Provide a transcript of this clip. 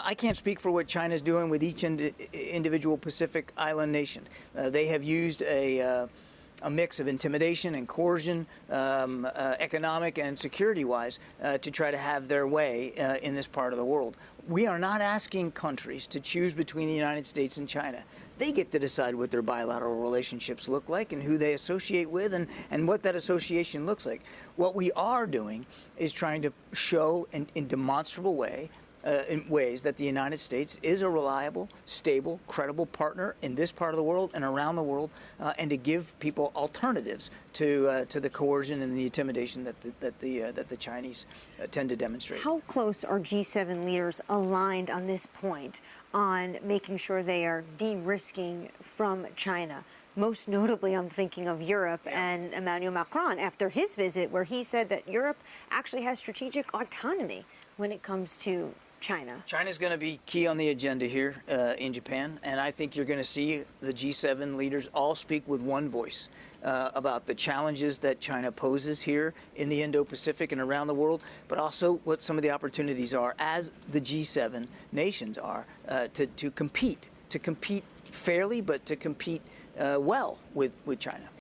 I can't speak for what China's doing with each individual Pacific island nation. They have used a mix of intimidation and coercion, economic and security-wise, to try to have their way in this part of the world. We are not asking countries to choose between the United States and China. They get to decide what their bilateral relationships look like and who they associate with and what that association looks like. What we are doing is trying to show in demonstrable in ways that the United States is a reliable, stable, credible partner in this part of the world and around the world, and to give people alternatives to the coercion and the intimidation that the Chinese tend to demonstrate. How close are G7 leaders aligned on this point, on making sure they are de-risking from China? Most notably, I'm thinking of Europe and Emmanuel Macron after his visit, where he said that Europe actually has strategic autonomy when it comes to China. China's going to be key on the agenda here in Japan, and I think you're going to see the G7 leaders all speak with one voice about the challenges that China poses here in the Indo-Pacific and around the world, but also what some of the opportunities are as the G7 nations are to compete fairly, but to compete well with China.